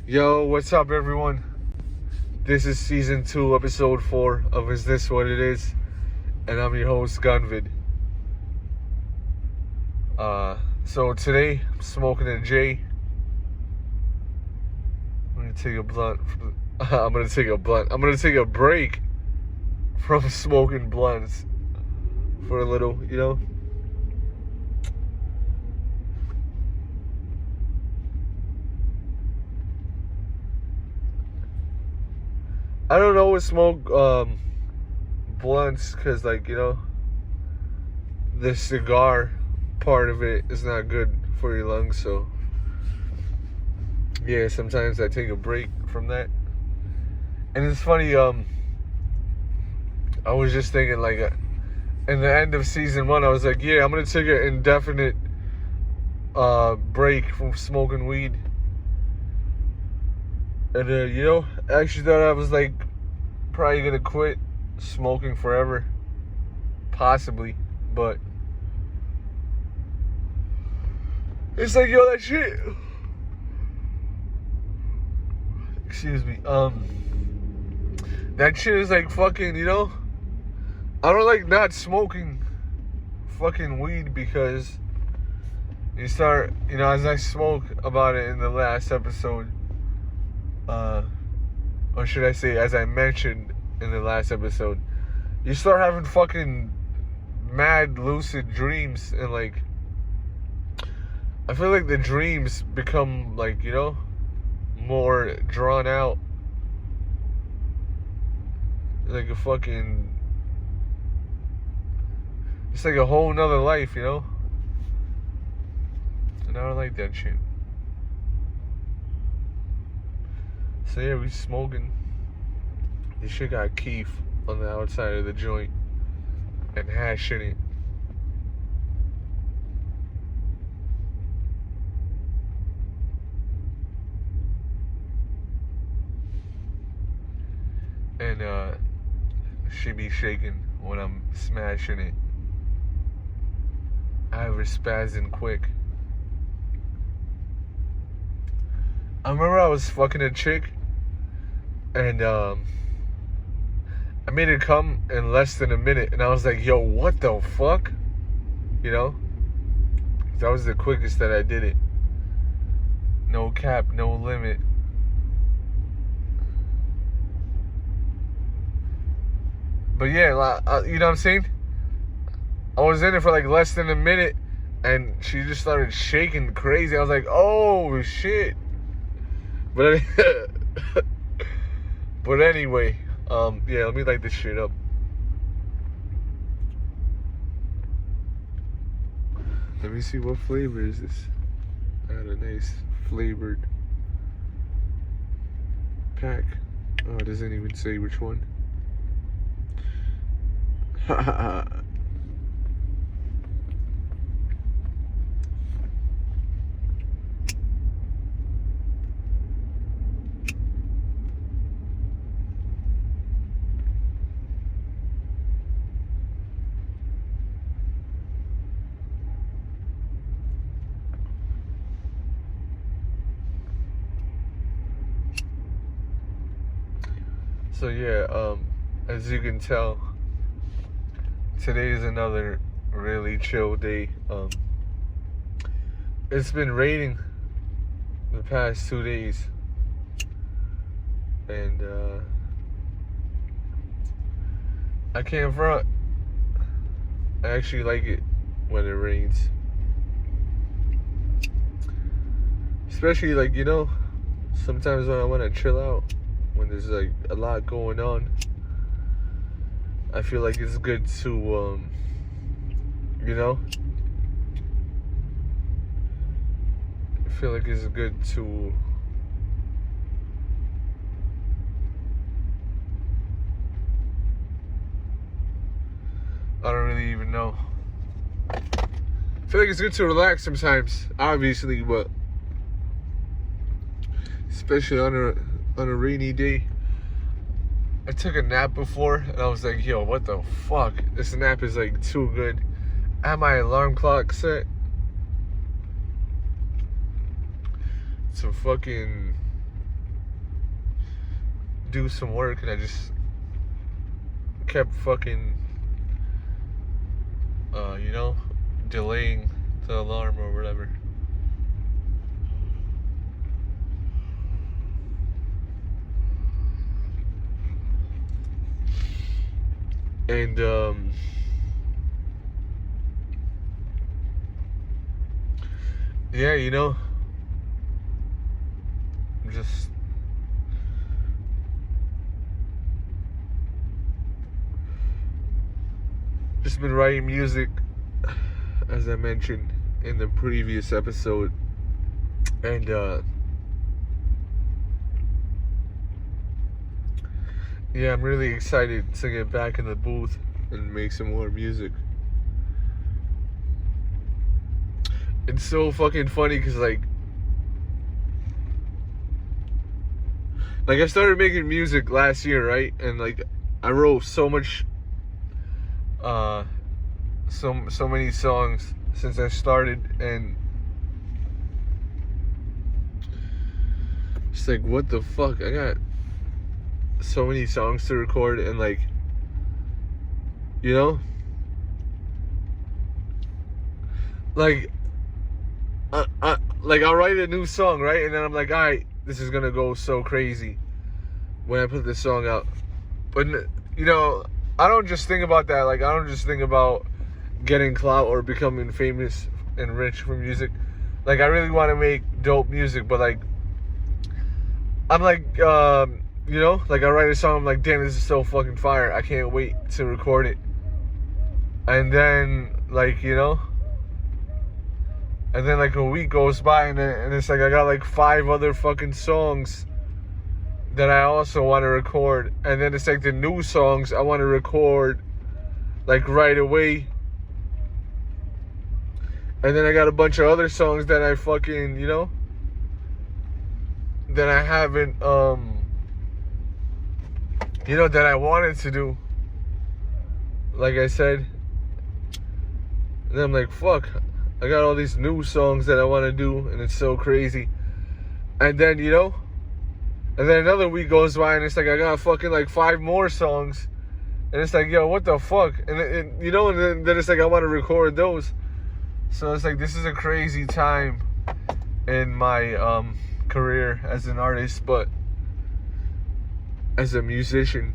Yo, what's up, everyone? This is season 2, episode 4 of Is This What It Is? And I'm your host, Gunvid. So today, I'm smoking a J. I'm gonna take a blunt. I'm gonna take a break from smoking blunts for a little, you know? I don't always smoke blunts because, like, you know, the cigar part of it is not good for your lungs. So yeah, sometimes I take a break from that. And it's funny, I was just thinking, like, in the end of season 1, I was like, yeah, I'm gonna take an indefinite break from smoking weed. And you know, I actually thought I was like probably gonna quit smoking forever, possibly, but it's like, yo, that shit. Excuse me. That shit is like fucking, you know. I don't like not smoking fucking weed because you start, you know, as I spoke about it in the last episode, or should I say, as I mentioned in the last episode, you start having fucking mad lucid dreams, and like, I feel like the dreams become, like, you know, more drawn out, like a fucking, it's like a whole nother life, you know. And I don't like that shit. So yeah, we smoking. This shit got keef on the outside of the joint and hash in it. And she be shaking when I'm smashing it. I have her spazzing quick. I remember I was fucking a chick, and I made her come in less than a minute, and I was like, yo, what the fuck? You know? That was the quickest that I did it. No cap, no limit. But yeah, you know what I'm saying? I was in it for like less than a minute, and she just started shaking crazy. I was like, oh shit. But but anyway, yeah, let me light this shit up. Let me see, what flavor is this? I had a nice flavored pack. Oh, it doesn't even say which one. So yeah, as you can tell, today is another really chill day. It's been raining the past 2 days, and I can't front. I actually like it when it rains, especially, like, you know, sometimes when I want to chill out, when there's like a lot going on, I feel like it's good to you know, I feel like it's good to I don't really even know. I feel like it's good to relax sometimes, obviously, but especially on a rainy day. I took a nap before, and I was like, yo, what the fuck? This nap is like too good. I had my alarm clock set to fucking do some work, and I just kept fucking, delaying the alarm or whatever. And, yeah, just been writing music, as I mentioned in the previous episode, and yeah, I'm really excited to get back in the booth and make some more music. It's so fucking funny because like I started making music last year, right? And like I wrote so much so many songs since I started, and it's like, what the fuck? I got so many songs to record, and like, like I'll write a new song, right? And then I'm like, alright, this is gonna go so crazy when I put this song out. But I don't just think about that. Like, I don't just think about getting clout or becoming famous and rich from music. Like, I really want to make dope music, but like, I'm like, like I write a song, I'm like, damn, this is so fucking fire. I can't wait to record it. And then like, and then like a week goes by, and it's like I got like 5 other fucking songs that I also want to record. And then it's like the new songs I want to record like right away. And then I got a bunch of other songs that I fucking, that I haven't, that I wanted to do. Like I said. And I'm like, fuck, I got all these new songs that I want to do, and it's so crazy. And then, and then another week goes by, and it's like I got fucking like 5 more songs. And it's like, yo, what the fuck? And then it's like I want to record those. So it's like, this is a crazy time in my career as an artist, but as a musician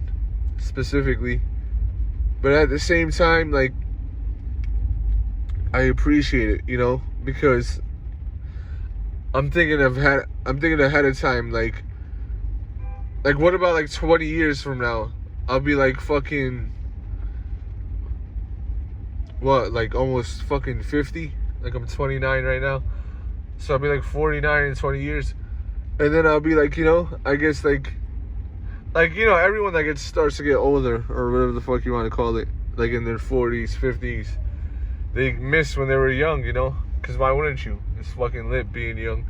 specifically. But at the same time, like, I appreciate it, because I'm thinking ahead of time, like what about like 20 years from now? I'll be like fucking, what, like almost fucking 50? Like I'm 29 right now. So I'll be like 49 in 20 years. And then I'll be like, I guess like everyone that starts to get older, or whatever the fuck you want to call it, like in their 40s, 50s, they miss when they were young, because why wouldn't you? It's fucking lit being young.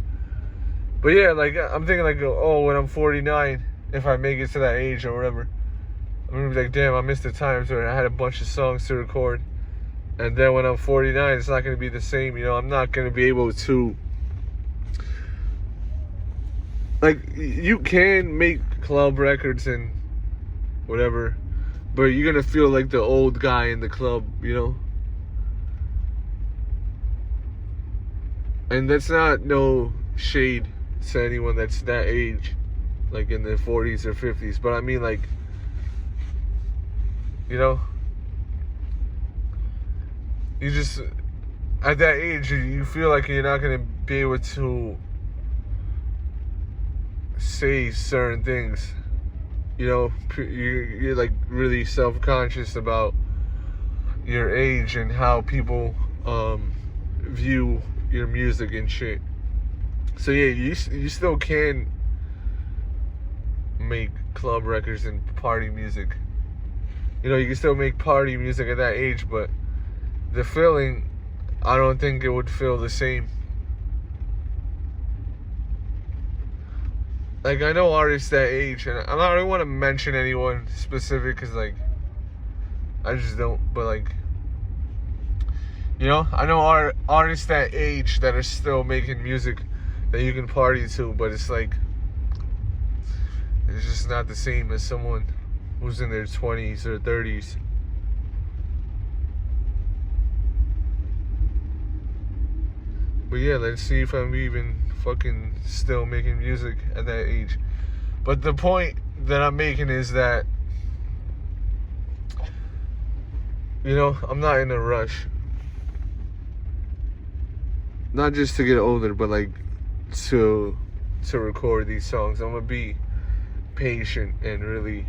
But yeah, like I'm thinking like, oh, when I'm 49, if I make it to that age or whatever, I'm gonna be like, damn, I missed the times where I had a bunch of songs to record. And then when I'm 49, it's not gonna be the same, I'm not gonna be able to, like, you can make club records and whatever, but you're gonna feel like the old guy in the club, And that's not no shade to anyone that's that age, like in their 40s or 50s. But I mean, like, you just, at that age, you feel like you're not going to be able to say certain things. You're like really self-conscious about your age and how people view your music and shit. So yeah, you still can make club records and party music. You can still make party music at that age, but the feeling, I don't think it would feel the same. Like, I know artists that age, and I don't want to mention anyone specific, because like, I just don't, but like, I know artists that age that are still making music that you can party to, but it's It's just not the same as someone who's in their 20s or 30s. But yeah, let's see if I'm even fucking still making music at that age. But the point that I'm making is that, you know, I'm not in a rush. Not just to get older, but like to record these songs. I'm gonna be patient and really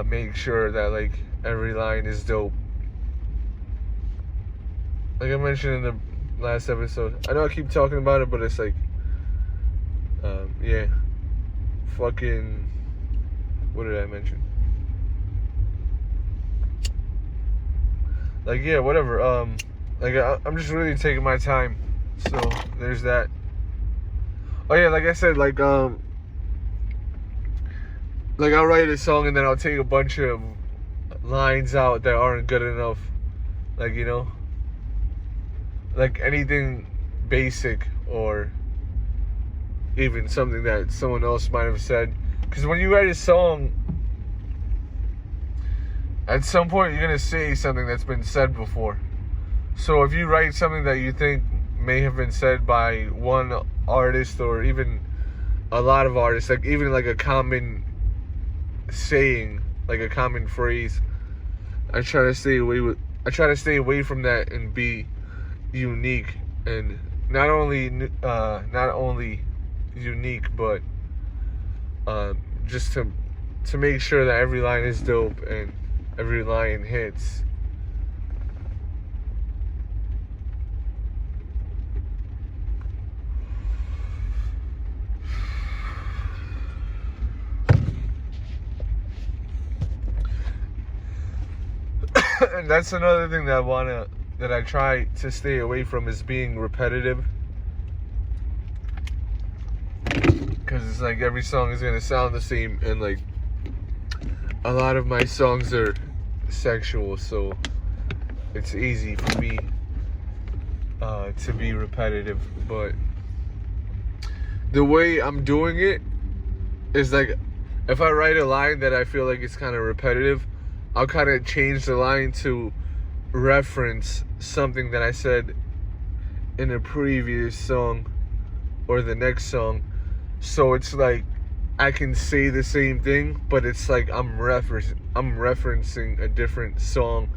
make sure that like every line is dope. Like I mentioned in the last episode, I know I keep talking about it, but it's like, yeah, fucking, what did I mention? Like, yeah, whatever. Like I'm just really taking my time. So there's that. Oh yeah, like I said, like I'll write a song and then I'll take a bunch of lines out that aren't good enough. Like, you know, like anything basic or even something that someone else might have said. Because when you write a song, at some point you're gonna say something that's been said before. So if you write something that you think may have been said by one artist or even a lot of artists, like even like a common saying, like a common phrase, I try to stay away from that and be unique, and not only unique, but just to make sure that every line is dope and every line hits. And that's another thing that I try to stay away from, is being repetitive. Because it's like every song is gonna sound the same, and like a lot of my songs are sexual, so it's easy for me to be repetitive. But the way I'm doing it is like, if I write a line that I feel like it's kind of repetitive, I'll kind of change the line to reference something that I said in a previous song or the next song. So it's like I can say the same thing, but it's like I'm referencing a different song,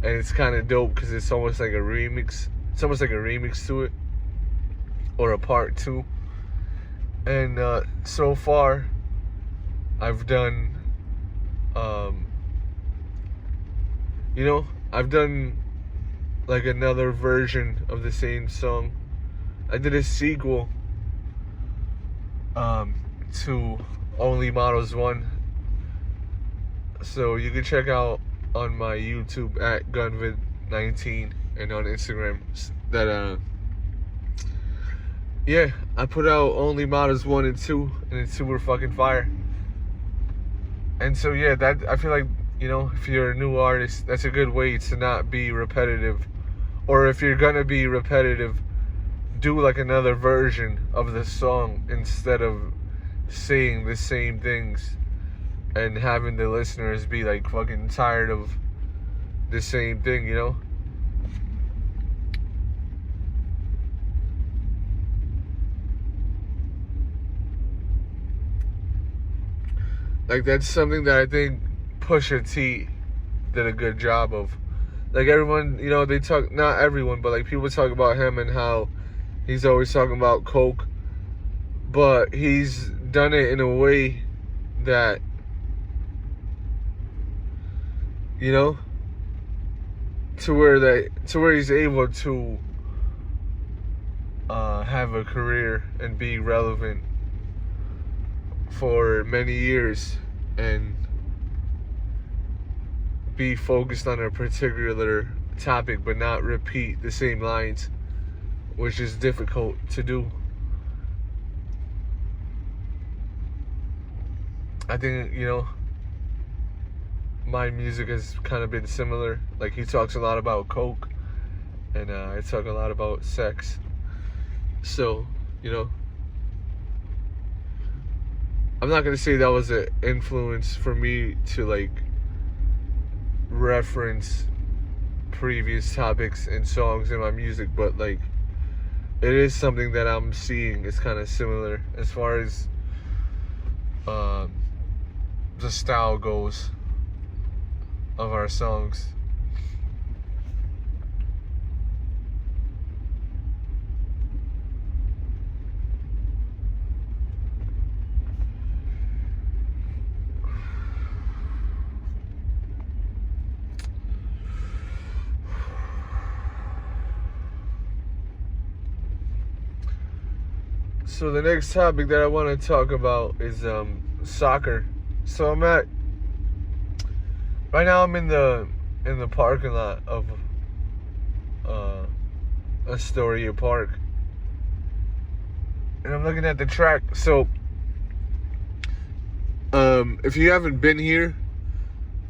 and it's kind of dope because it's almost like a remix. It's almost like a remix to it, or a part 2. And so far, I've done, you know, I've done like another version of the same song. I did a sequel to Only Models 1. So you can check out on my YouTube at Gunvid19 and on Instagram that yeah, I put out Only Models 1 and 2, and the 2 were fucking fire. And so yeah, that, I feel like, you know, if you're a new artist, that's a good way to not be repetitive. Or if you're gonna be repetitive, do like another version of the song instead of saying the same things and having the listeners be like fucking tired of the same thing, you know? Like, that's something that I think Pusha T did a good job of. Like, everyone, you know, they talk, not everyone, but like people talk about him and how he's always talking about coke, but he's done it in a way that, you know, to where he's able to have a career and be relevant for many years and be focused on a particular topic but not repeat the same lines, which is difficult to do. I think, you know, my music has kind of been similar. Like, he talks a lot about coke, and I talk a lot about sex. So, you know, I'm not gonna say that was an influence for me to like reference previous topics and songs in my music, but like it is something that I'm seeing is kind of similar as far as the style goes of our songs. So the next topic that I want to talk about is soccer. So right now I'm in the parking lot of Astoria Park, and I'm looking at the track. So if you haven't been here,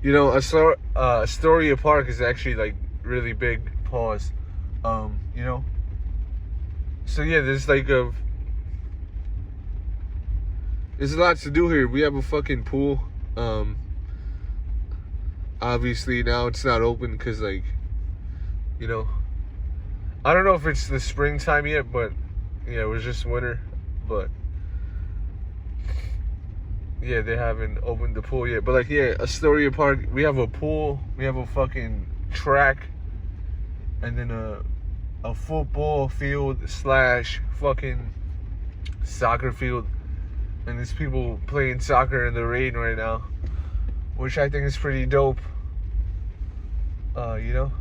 you know, Astoria Park is actually like really big. Pause. You know. So yeah, there's a lot to do here. We have a fucking pool. Obviously now it's not open because, like, you know, I don't know if it's the springtime yet, but yeah, it was just winter. But yeah, they haven't opened the pool yet. But like, yeah, Astoria Park, we have a pool, we have a fucking track, and then a football field / fucking soccer field. And there's people playing soccer in the rain right now, which I think is pretty dope. You know?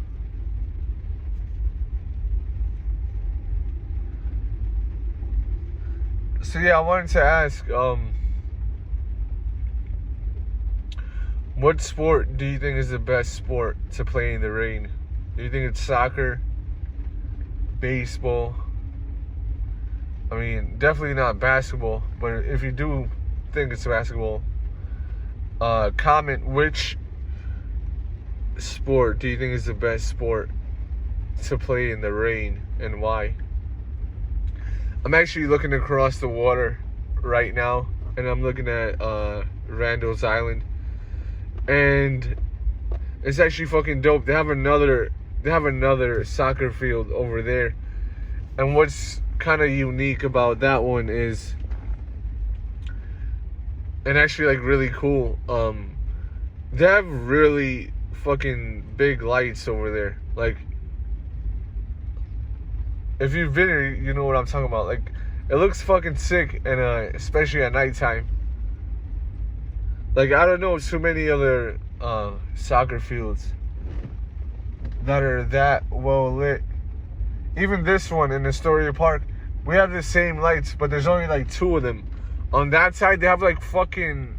So yeah, I wanted to ask, what sport do you think is the best sport to play in the rain? Do you think it's soccer, baseball? I mean, definitely not basketball, but if you do think it's basketball, comment which sport do you think is the best sport to play in the rain and why. I'm actually looking across the water right now, and I'm looking at Randall's Island, and it's actually fucking dope. They have another soccer field over there, and what's kind of unique about that one is, and actually like really cool, they have really fucking big lights over there. Like, if you've been here, you know what I'm talking about. Like, it looks fucking sick, and especially at nighttime. Like, I don't know too many other soccer fields that are that well lit. Even this one in Astoria Park, we have the same lights, but there's only like 2 of them. On that side, they have like fucking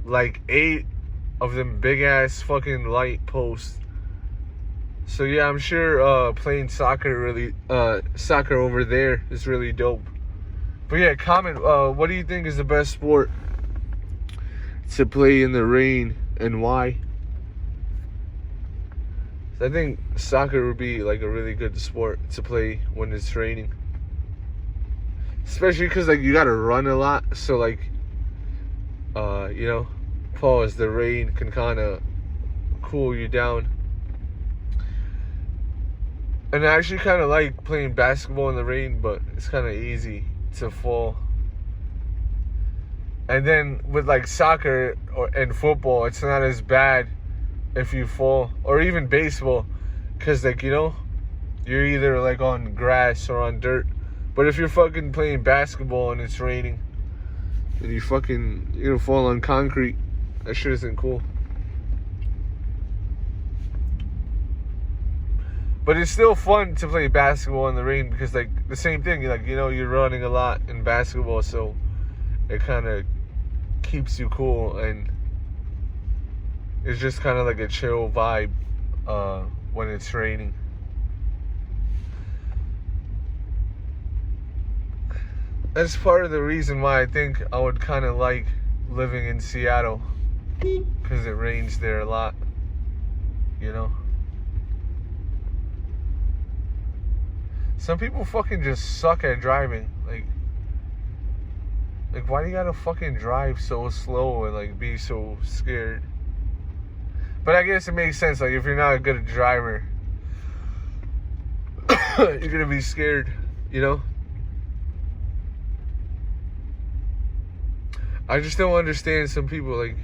like 8 of them big ass fucking light posts. So yeah, I'm sure playing soccer over there is really dope. But yeah, comment what do you think is the best sport to play in the rain and why? I think soccer would be like a really good sport to play when it's raining, especially because like you gotta run a lot. So like, you know, pause. The rain can kind of cool you down. And I actually kind of like playing basketball in the rain, but it's kind of easy to fall. And then with like soccer and football, it's not as bad if you fall, or even baseball, because like, you know, you're either like on grass or on dirt. But if you're fucking playing basketball and it's raining and you fucking fall on concrete, that shit isn't cool. But it's still fun to play basketball in the rain, because like the same thing, like, you know, you're running a lot in basketball, so it kind of keeps you cool, and it's just kind of like a chill vibe when it's raining. That's part of the reason why I think I would kind of like living in Seattle, because it rains there a lot, you know. Some people fucking just suck at driving. Like, Like, why do you gotta fucking drive so slow and, like, be so scared? But I guess it makes sense. Like, if you're not a good driver, you're gonna be scared, you know? I just don't understand some people. Like,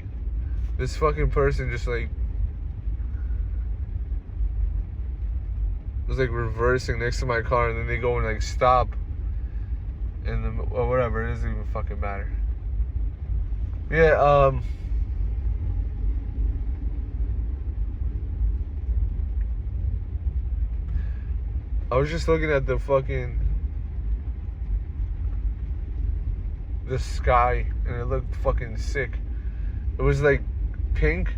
this fucking person just, like, was, like, reversing next to my car, and then they go and, like, stop. And or whatever, it doesn't even fucking matter. Yeah, I was just looking at the sky, and it looked fucking sick. It was like pink,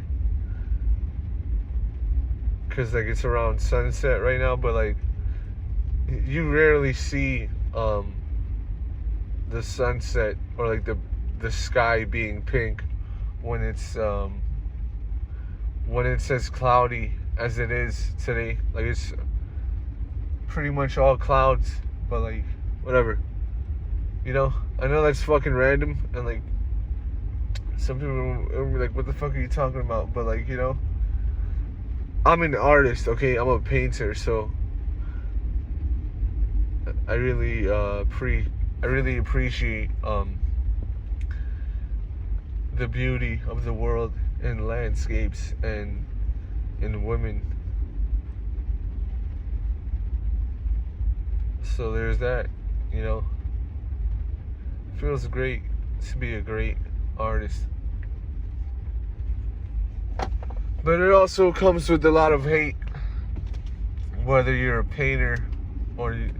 cause like it's around sunset right now, but like you rarely see the sunset or like the sky being pink when it's as cloudy as it is today. Like, it's pretty much all clouds, but like whatever, you know. I know that's fucking random, and like some people will be like, what the fuck are you talking about? But like, you know, I'm an artist, okay? I'm a painter, so I really appreciate the beauty of the world in landscapes and in women. So there's that, you know. It feels great to be a great artist. But it also comes with a lot of hate, whether you're a painter or you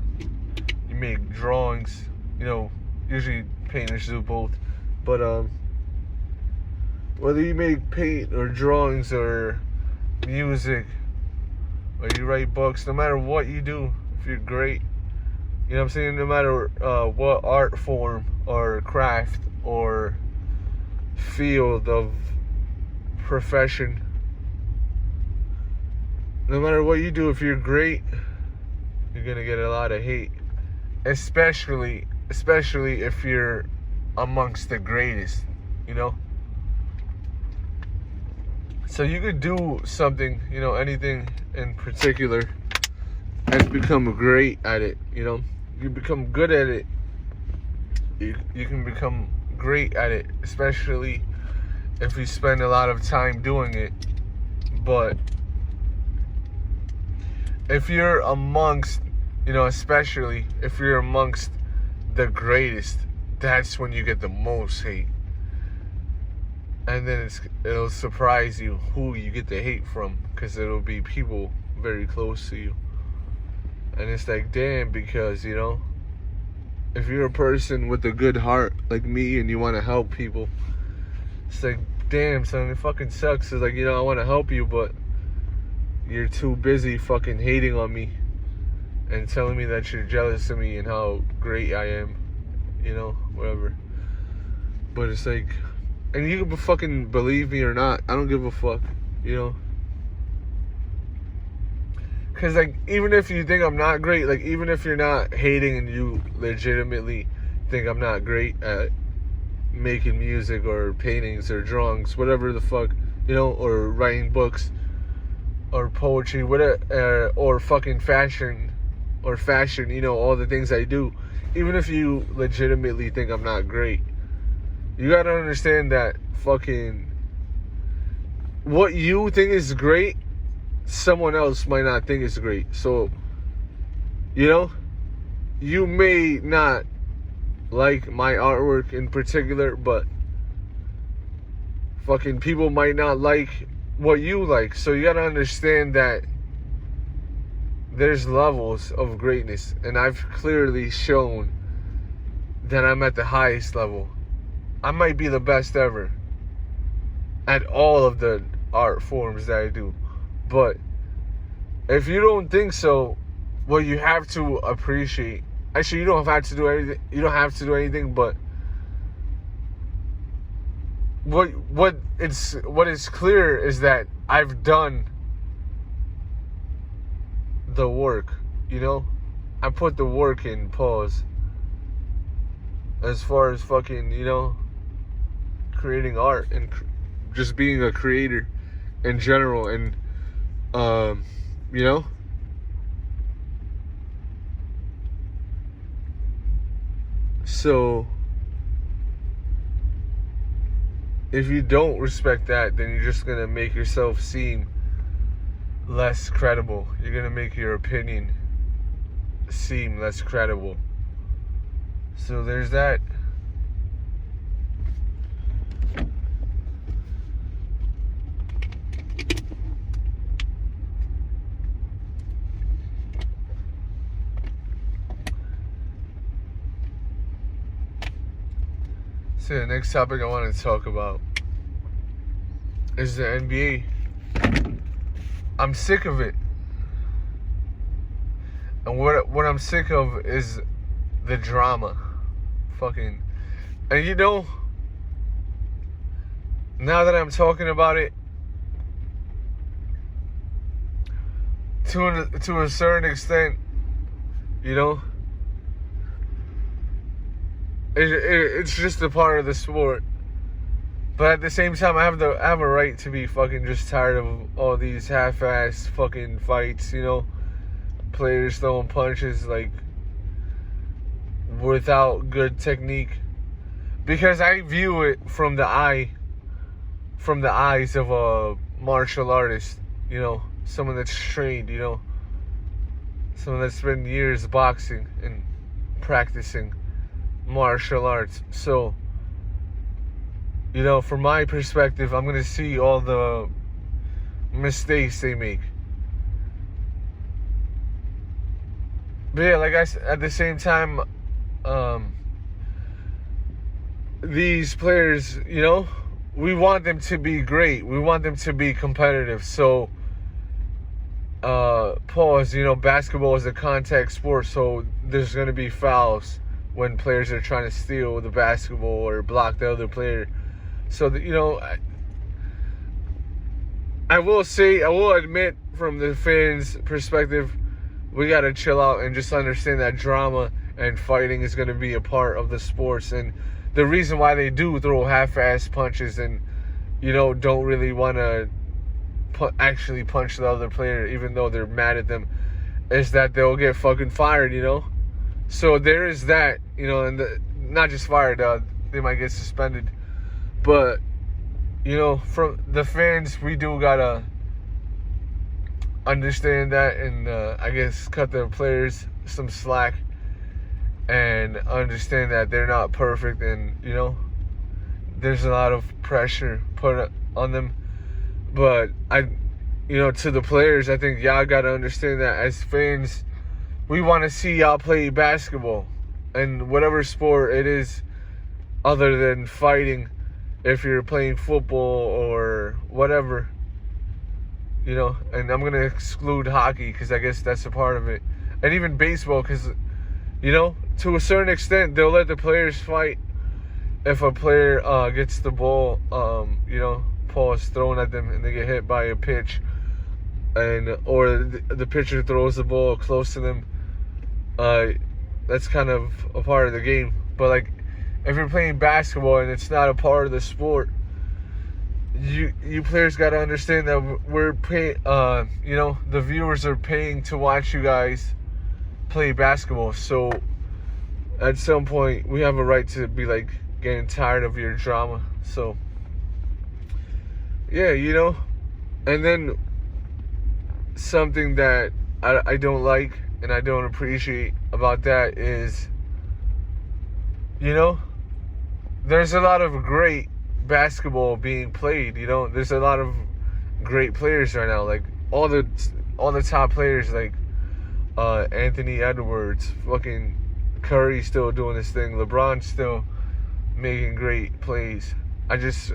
make drawings. You know, usually painters do both. But whether you make paint or drawings or music or you write books, no matter what you do, if you're great, you know what I'm saying? No matter what art form or craft or field of profession, no matter what you do, if you're great, you're gonna get a lot of hate. Especially if you're amongst the greatest, you know? So you could do something, you know, anything in particular, and become great at it, you know? You become good at it. You can become great at it, especially if you spend a lot of time doing it. But if you're amongst, you know, especially if you're amongst the greatest, that's when you get the most hate. And then it'll surprise you who you get the hate from, because it'll be people very close to you. And it's like, damn, because, you know, if you're a person with a good heart like me and you want to help people, it's like, damn, son, it fucking sucks. It's like, you know, I want to help you, but you're too busy fucking hating on me and telling me that you're jealous of me and how great I am, you know, whatever. But it's like, and you can fucking believe me or not, I don't give a fuck, you know. Because, like, even if you think I'm not great, like, even if you're not hating and you legitimately think I'm not great at making music or paintings or drawings, whatever the fuck, you know, or writing books or poetry, whatever, or fucking fashion, you know, all the things I do, even if you legitimately think I'm not great, you gotta understand that fucking what you think is great, someone else might not think it's great. So, you know, you may not like my artwork in particular, but fucking people might not like what you like. So you gotta understand that there's levels of greatness, and I've clearly shown that I'm at the highest level. I might be the best ever at all of the art forms that I do. But if you don't think so, well, you have to appreciate. Actually, you don't have to do anything. You don't have to do anything. But what is clear is that I've done the work. You know, I put the work in. Pause. as far as fucking, creating art and just being a creator in general. And, you know, so if you don't respect that, then you're just gonna make yourself seem less credible. You're gonna make your opinion seem less credible. So there's that. So the next topic I want to talk about is the NBA. I'm sick of it. And what I'm sick of is the drama. Fucking. And now that I'm talking about it, to a certain extent, it's just a part of the sport. But at the same time, I have a right to be fucking just tired of all these half-ass fucking fights, players throwing punches like without good technique. Because I view it from the eyes of a martial artist, someone that's trained, someone that's spent years boxing and practicing martial arts. So, from my perspective, I'm gonna see all the mistakes they make. But yeah, like I said, at the same time, these players, we want them to be great. We want them to be competitive. So, pause, basketball is a contact sport, so there's going to be fouls when players are trying to steal the basketball or block the other player. So, I will admit from the fans' perspective, we got to chill out and just understand that drama and fighting is going to be a part of the sports. And the reason why they do throw half-ass punches and, don't really want to actually punch the other player, even though they're mad at them, is that they'll get fucking fired, So there is that, and not just fired, they might get suspended. But, from the fans, we do gotta understand that and, I guess, cut the players some slack and understand that they're not perfect and, there's a lot of pressure put on them. But to the players, I think y'all gotta understand that as fans, we want to see y'all play basketball and whatever sport it is other than fighting. If you're playing football or whatever, and I'm going to exclude hockey because I guess that's a part of it. And even baseball because, to a certain extent, they'll let the players fight if a player gets the ball, pause thrown at them and they get hit by a pitch, or the pitcher throws the ball close to them. That's kind of a part of the game. But, like, if you're playing basketball and it's not a part of the sport, you players got to understand that we're paying, the viewers are paying to watch you guys play basketball. So at some point, we have a right to be like getting tired of your drama. So yeah, and then something that I don't like and I don't appreciate about that is, there's a lot of great basketball being played. There's a lot of great players right now. Like all the top players, like Anthony Edwards, fucking Curry still doing his thing. LeBron's still making great plays. I just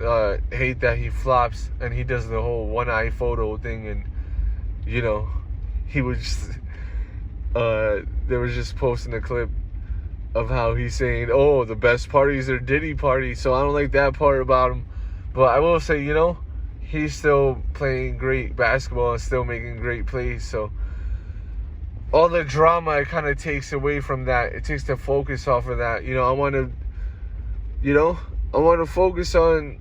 hate that he flops and he does the whole one eye photo thing. And he was just, they were just posting a clip of how he's saying, oh, the best parties are Diddy parties. So I don't like that part about him. But I will say, he's still playing great basketball and still making great plays. So all the drama, it kind of takes away from that. It takes the focus off of that. I want to You know, I want to focus on,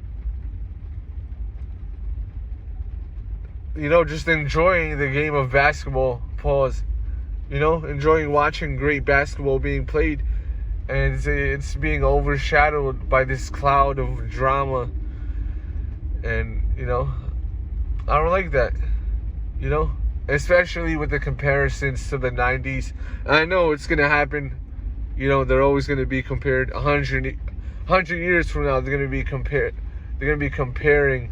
you know, just enjoying the game of basketball. Pause. You know, enjoying watching great basketball being played, and it's being overshadowed by this cloud of drama. And, you know, I don't like that. You know, especially with the comparisons to the 90s. And I know it's going to happen. You know, they're always going to be compared. 100 years from now, they're going to be compared. They're going to be comparing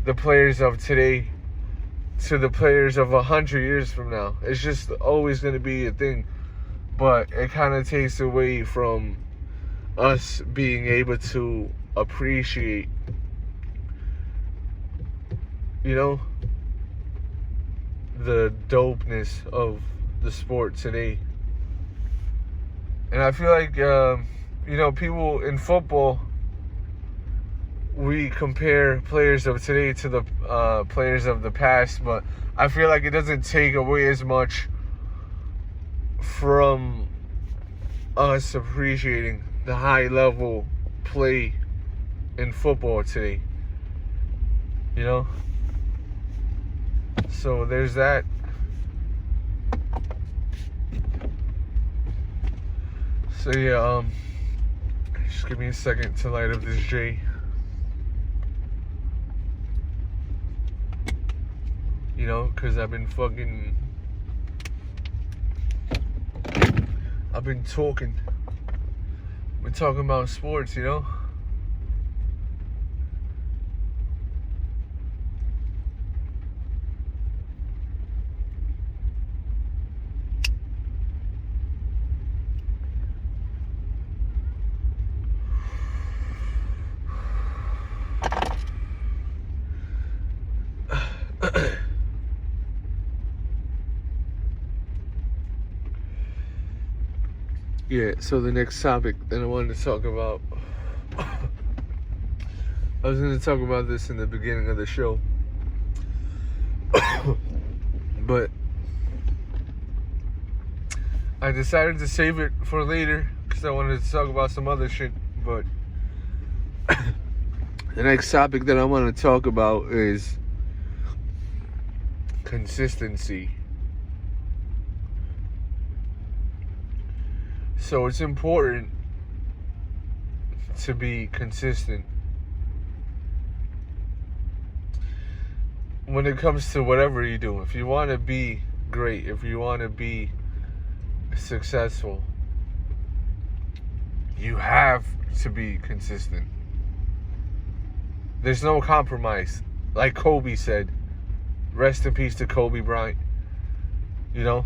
the players of today to the players of 100 years from now. It's just always going to be a thing. But it kind of takes away from us being able to appreciate, you know, the dopeness of the sport today. And I feel like, you know, people in football, we compare players of today to the players of the past, but I feel like it doesn't take away as much from us appreciating the high level play in football today. You know? So there's that. So yeah, just give me a second to light up this J. You know, because I've been talking. We're talking about sports, you know? Yeah, so the next topic that I wanted to talk about, I was going to talk about this in the beginning of the show, but I decided to save it for later because I wanted to talk about some other shit. But the next topic that I want to talk about is consistency. So it's important to be consistent when it comes to whatever you do. If you want to be great, if you want to be successful, you have to be consistent. There's no compromise. Like Kobe said, rest in peace to Kobe Bryant. You know?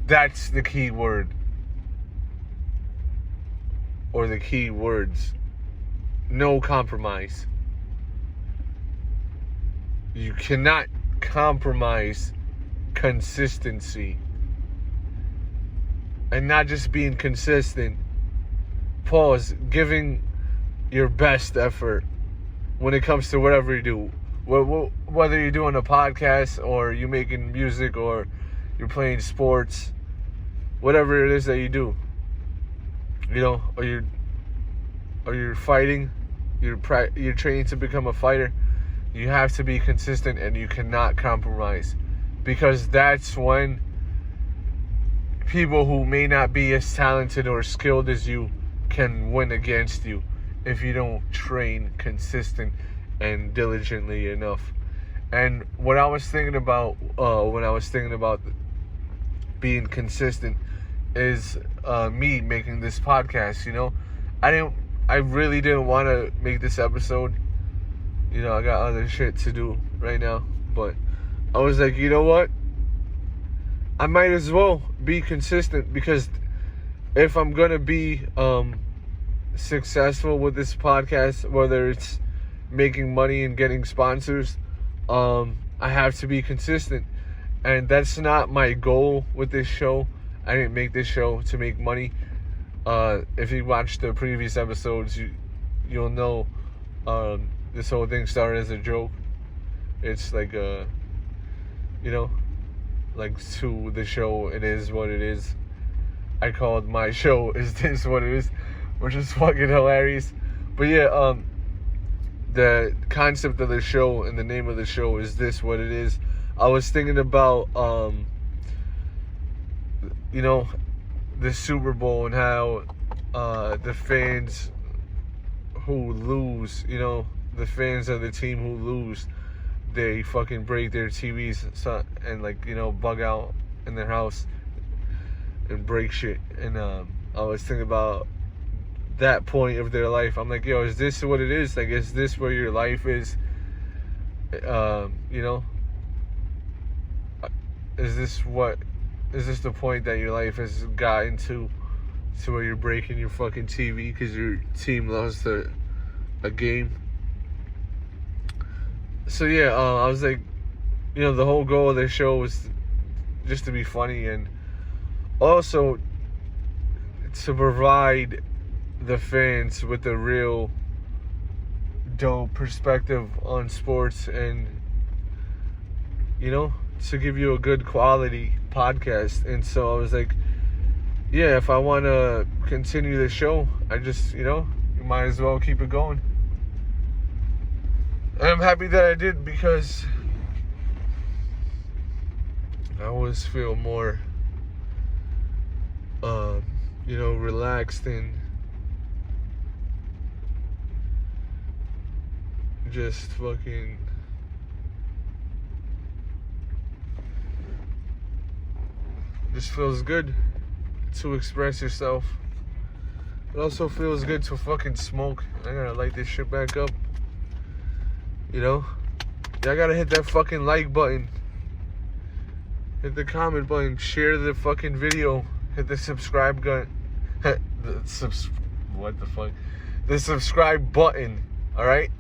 That's the key word. Or the key words. No compromise. You cannot compromise consistency. And not just being consistent. Pause. Giving your best effort when it comes to whatever you do. Whether you're doing a podcast or you're making music or you're playing sports. Whatever it is that you do. You know, or you're fighting, you're training to become a fighter. You have to be consistent and you cannot compromise, because that's when people who may not be as talented or skilled as you can win against you if you don't train consistent and diligently enough. And what I was thinking about when I was thinking about being consistent is me making this podcast. You know, I really didn't want to make this episode. You know, I got other shit to do right now, but I was like, you know what, I might as well be consistent, because if I'm gonna be successful with this podcast, whether it's making money and getting sponsors, I have to be consistent. And that's not my goal with this show. I didn't make this show to make money. If you watched the previous episodes, you'll know this whole thing started as a joke. It's like you know, like to the show, it is what it is. I called my show "Is This What It Is?" which is fucking hilarious. But yeah, the concept of the show and the name of the show is This What It Is. I was thinking about, you know, the Super Bowl and how the fans who lose, you know, the fans of the team who lose, they fucking break their TVs and like, you know, bug out in their house and break shit. And I was thinking about that point of their life. I'm like, yo, is this what it is? Like, is this where your life is? You know, is this the point that your life has gotten to where you're breaking your fucking TV because your team lost a game? So yeah, I was like, you know, the whole goal of the show was just to be funny and also to provide the fans with a real dope perspective on sports and, you know, to give you a good quality podcast. And so I was like, yeah, if I want to continue the show, I just, you know, you might as well keep it going. And I'm happy that I did because I always feel more, you know, relaxed and just fucking just feels good to express yourself. It also feels good to fucking smoke. I gotta light this shit back up. You know? Y'all gotta hit that fucking like button. Hit the comment button. Share the fucking video. Hit the subscribe button. What the fuck? The subscribe button. Alright?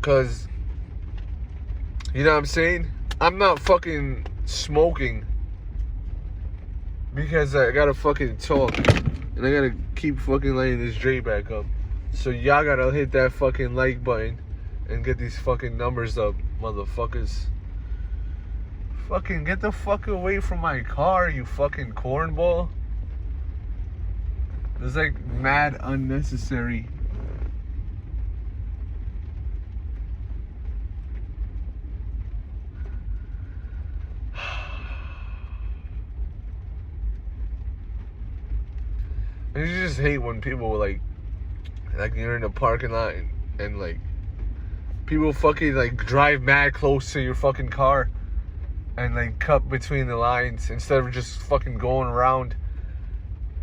Cause, you know what I'm saying? I'm not fucking smoking because I gotta fucking talk and I gotta keep fucking lighting this J back up. So y'all gotta hit that fucking like button and get these fucking numbers up, motherfuckers. Fucking get the fuck away from my car, you fucking cornball. It's like mad unnecessary. I just hate when people like you're in a parking lot and like people fucking like drive mad close to your fucking car and like cut between the lines instead of just fucking going around.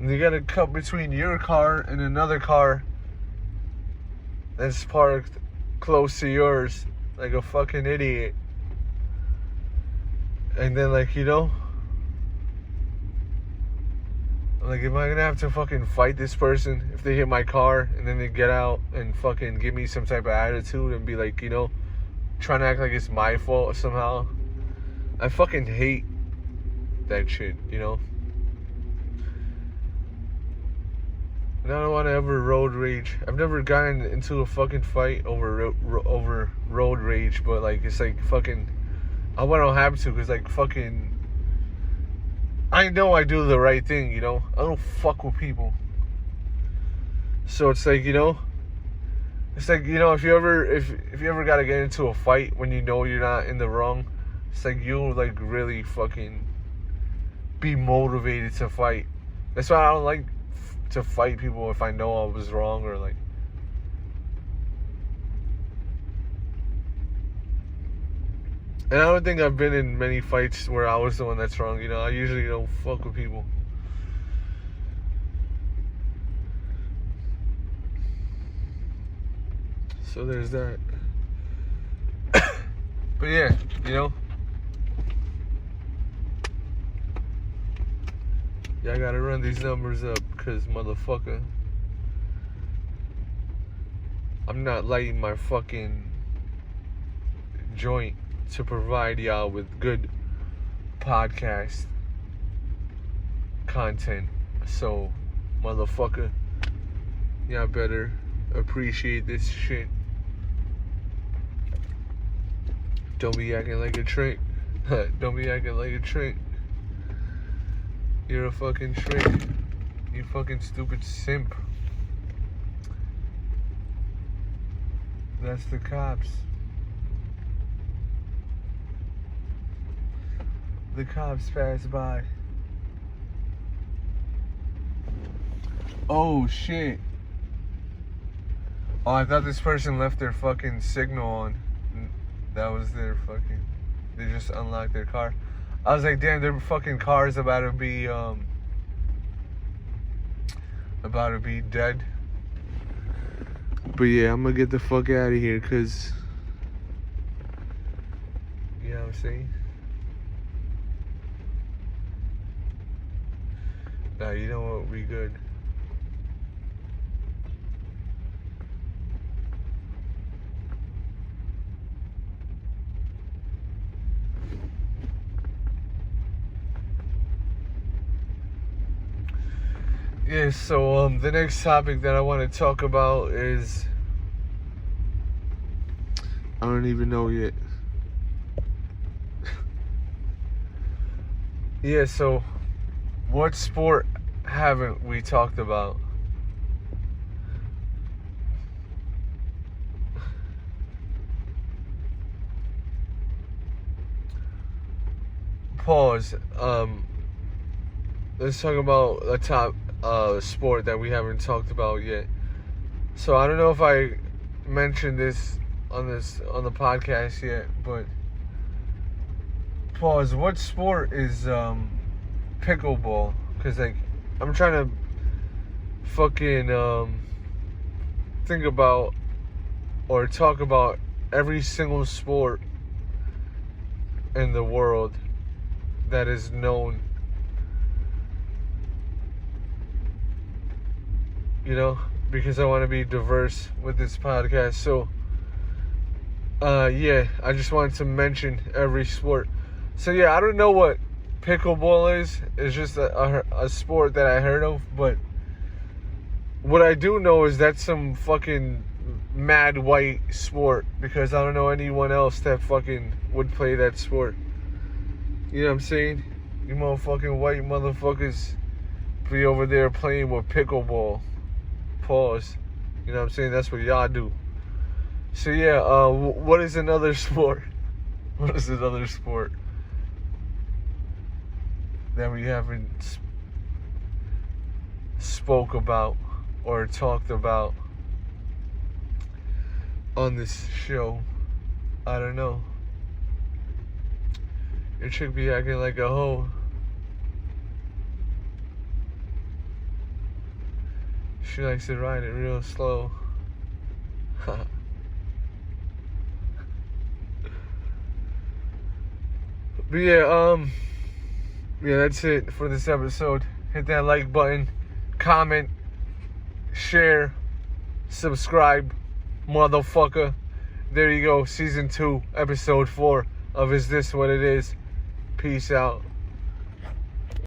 And you gotta cut between your car and another car that's parked close to yours like a fucking idiot. And then like, you know, like, am I gonna have to fucking fight this person if they hit my car and then they get out and fucking give me some type of attitude and be like, you know, trying to act like it's my fault somehow? I fucking hate that shit, you know? And I don't want to ever road rage. I've never gotten into a fucking fight over road rage, but like, it's like fucking, I don't have to because like fucking, I know I do the right thing, you know? I don't fuck with people. So it's like, you know, it's like, you know, if you ever gotta get into a fight when you know you're not in the wrong, it's like you'll like really fucking be motivated to fight. That's why I don't like to fight people if I know I was wrong or like. And I don't think I've been in many fights where I was the one that's wrong, you know? I usually don't fuck with people. So there's that. But yeah, you know? Yeah, I gotta run these numbers up, because motherfucker, I'm not lighting my fucking joint to provide y'all with good podcast content. So, motherfucker, y'all better appreciate this shit. Don't be acting like a trick. Don't be acting like a trick. You're a fucking trick. You fucking stupid simp. That's the cops. The cops passed by. Oh shit. Oh, I thought this person left their fucking signal on. That was their fucking... They just unlocked their car. I was like, damn, their fucking car is about to be dead. But yeah, I'm gonna get the fuck out of here, cause... You know what I'm saying? Nah, you know what? We good. Yeah, so the next topic that I want to talk about is... I don't even know yet. Yeah, so what sport haven't we talked about? Pause. Let's talk about a top sport that we haven't talked about yet. So I don't know if I mentioned this on the podcast yet, but pause. What sport is pickleball? Because like I'm trying to fucking think about or talk about every single sport in the world that is known. You know, because I want to be diverse with this podcast. So, yeah, I just wanted to mention every sport. So, yeah, I don't know what pickleball is. It's just a sport that I heard of. But what I do know is that's some fucking mad white sport. Because I don't know anyone else that fucking would play that sport. You know what I'm saying? You motherfucking white motherfuckers be over there playing with pickleball. Pause. You know what I'm saying? That's what y'all do. So yeah, what is another sport? What is another sport that we haven't spoke about or talked about on this show? I don't know. Your chick be acting like a hoe. She likes to ride it real slow. But yeah, that's it for this episode. Hit that like button, comment, share, subscribe, motherfucker. There you go, season 2, episode 4 of Is This What It Is? Peace out.